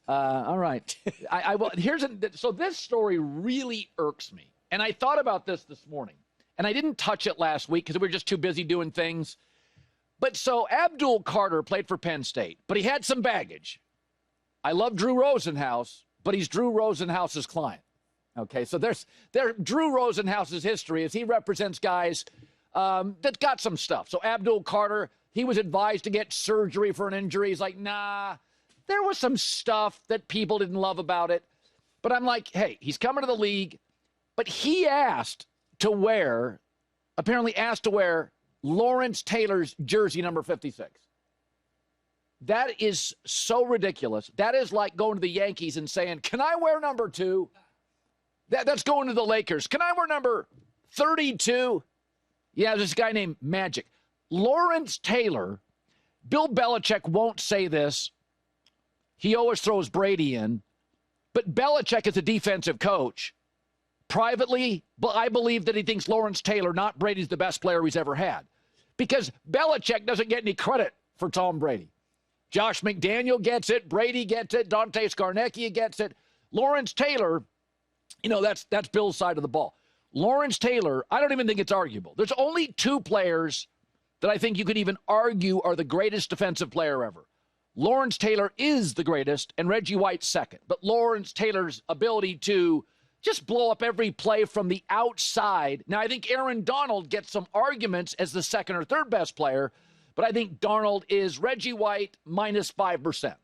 All right. So this story really irks me. And I thought about this morning. And I didn't touch it last week because we were just too busy doing things. But so Abdul Carter played for Penn State, but he had some baggage. I love Drew Rosenhaus, but he's Drew Rosenhaus's client. Okay, so there's Drew Rosenhaus's history as he represents guys that got some stuff. So Abdul Carter, he was advised to get surgery for an injury. He's like, nah, there was some stuff that people didn't love about it. But I'm like, hey, he's coming to the league, but he apparently asked to wear Lawrence Taylor's jersey number 56. That is so ridiculous. That is like going to the Yankees and saying, can I wear number 2? That's going to the Lakers. Can I wear number 32? Yeah, there's this guy named Magic. Lawrence Taylor, Bill Belichick won't say this. He always throws Brady in. But Belichick is a defensive coach. Privately, but I believe that he thinks Lawrence Taylor, not Brady's the best player he's ever had. Because Belichick doesn't get any credit for Tom Brady. Josh McDaniel gets it. Brady gets it. Dante Scarnecchia gets it. Lawrence Taylor, that's Bill's side of the ball. Lawrence Taylor, I don't even think it's arguable. There's only 2 players that I think you could even argue are the greatest defensive player ever. Lawrence Taylor is the greatest, and Reggie White's second. But Lawrence Taylor's ability to just blow up every play from the outside. Now, I think Aaron Donald gets some arguments as the second or third best player, but I think Darnold is Reggie White minus 5%.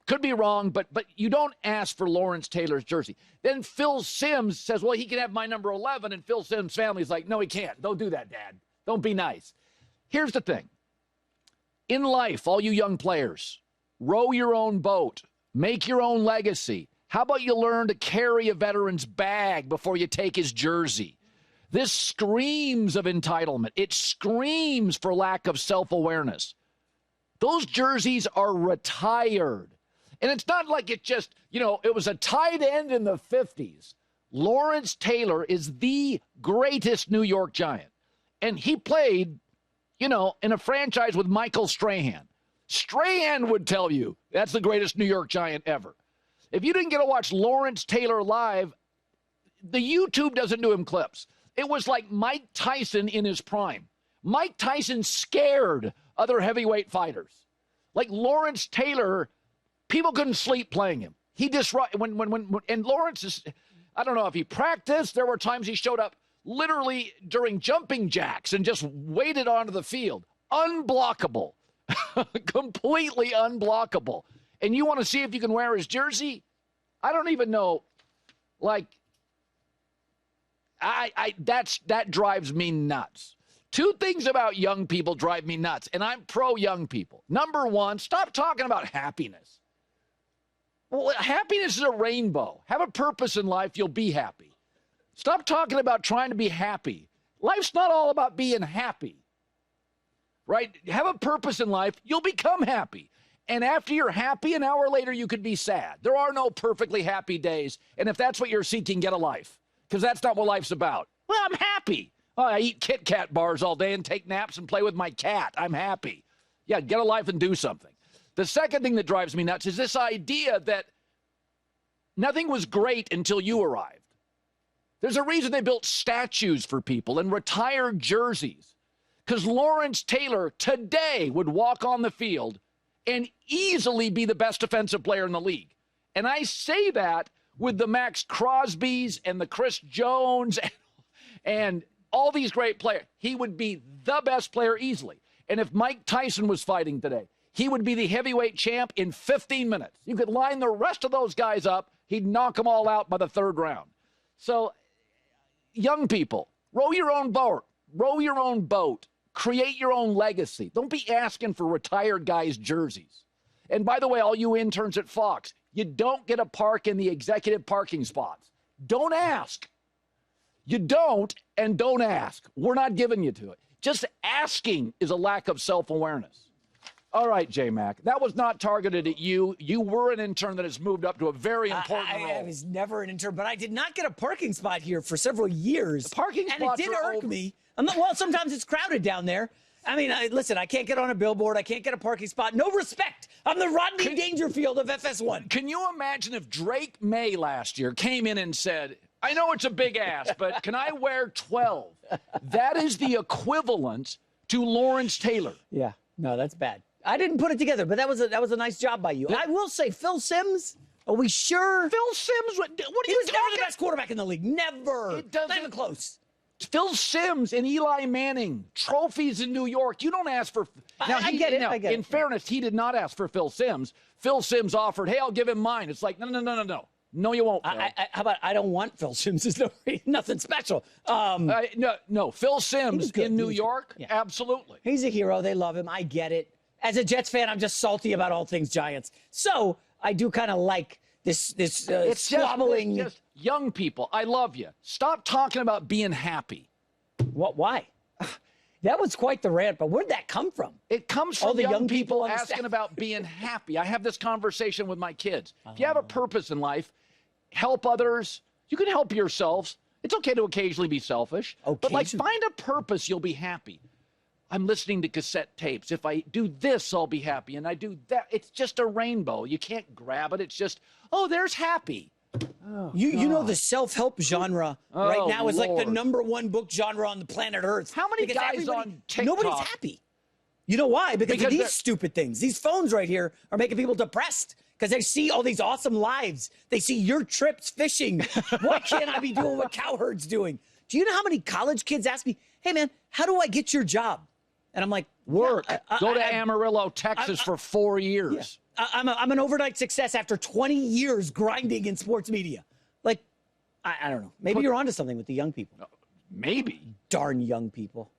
Could be wrong, but you don't ask for Lawrence Taylor's jersey. Then Phil Simms says, well, he can have my number 11, and Phil Simms' family's like, no, he can't. Don't do that, Dad. Don't be nice. Here's the thing. In life, all you young players, row your own boat, make your own legacy. How about you learn to carry a veteran's bag before you take his jersey? This screams of entitlement. It screams for lack of self-awareness. Those jerseys are retired. And it's not like it just, it was a tight end in the 50s. Lawrence Taylor is the greatest New York Giant. And he played, in a franchise with Michael Strahan. Strahan would tell you that's the greatest New York Giant ever. If you didn't get to watch Lawrence Taylor live, the YouTube doesn't do him clips. It was like Mike Tyson in his prime. Mike Tyson scared other heavyweight fighters. Like Lawrence Taylor, people couldn't sleep playing him. He disrupted and Lawrence is, I don't know if he practiced. There were times he showed up literally during jumping jacks and just waded onto the field. Unblockable. Completely unblockable. And you want to see if you can wear his jersey? I don't even know. Like, that drives me nuts. 2 things about young people drive me nuts, and I'm pro young people. Number 1, stop talking about happiness. Well, happiness is a rainbow. Have a purpose in life, you'll be happy. Stop talking about trying to be happy. Life's not all about being happy, right? Have a purpose in life, you'll become happy. And after you're happy, an hour later, you could be sad. There are no perfectly happy days. And if that's what you're seeking, get a life. Because that's not what life's about. Well, I'm happy. Oh, I eat Kit Kat bars all day and take naps and play with my cat. I'm happy. Yeah, get a life and do something. The second thing that drives me nuts is this idea that nothing was great until you arrived. There's a reason they built statues for people and retired jerseys. Because Lawrence Taylor today would walk on the field and easily be the best defensive player in the league. And I say that with the Max Crosbys and the Chris Jones and all these great players. He would be the best player easily. And if Mike Tyson was fighting today, he would be the heavyweight champ in 15 minutes. You could line the rest of those guys up. He'd knock them all out by the 3rd round. So, young people, row your own boat. Row your own boat. Create your own legacy. Don't be asking for retired guys' jerseys. And by the way, all you interns at Fox, you don't get a park in the executive parking spots. Don't ask. You don't, and don't ask. We're not giving you to it. Just asking is a lack of self-awareness. All right, J-Mac, that was not targeted at you. You were an intern that has moved up to a very important role. I was never an intern, but I did not get a parking spot here for several years. The parking spots and it did irk me. Well, sometimes it's crowded down there. I mean, listen, I can't get on a billboard. I can't get a parking spot. No respect. I'm the Rodney Dangerfield of FS1. Can you imagine if Drake May last year came in and said, I know it's a big ass, but can I wear 12? That is the equivalent to Lawrence Taylor. Yeah, no, that's bad. I didn't put it together, but that was a nice job by you. I will say, Phil Simms, are we sure? Phil Simms, what are He you was never talking? the best quarterback in the league. Never. It doesn't- Not even close. Phil Simms and Eli Manning, trophies in New York. You don't ask for. Now, I get it. I get in it. fairness, he did not ask for Phil Simms. Phil Simms offered, hey, I'll give him mine. It's like, no. No, you won't, Phil. How about I don't want Phil Simms? There's nothing special. No, Phil Simms good. in He New was good. York, Yeah. absolutely. He's a hero. They love him. I get it. As a Jets fan, I'm just salty about all things Giants. So I do kind of like this It's squabbling. just young people. I love you. Stop talking about being happy. What? Why? That was quite the rant, but where'd that come from? It comes All from the young young people people on the asking staff. about being happy. I have this conversation with my kids. If you have a purpose in life, help others. You can help yourselves. It's okay to occasionally be selfish. But like, Occasionally. find a purpose, you'll be happy. I'm listening to cassette tapes. If I do this, I'll be happy. And I do that. It's just a rainbow. You can't grab it. It's just, oh, there's happy. You know the self-help genre right Oh, now is like the Lord. #1 book genre on the planet Earth. How many Because guys everybody- on TikTok- Nobody's happy. You know why? Because Because of they're- these stupid things. These phones right here are making people depressed because they see all these awesome lives. They see your trips fishing. What can't I be doing what Cowherd's doing? Do you know how many college kids ask me, hey, man, how do I get your job? And I'm like, Work. yeah, Go to Amarillo, Texas for 4 years. I'm an overnight success after 20 years grinding in sports media. Like, I don't know. Maybe you're onto something with the young people. Maybe. Darn young people.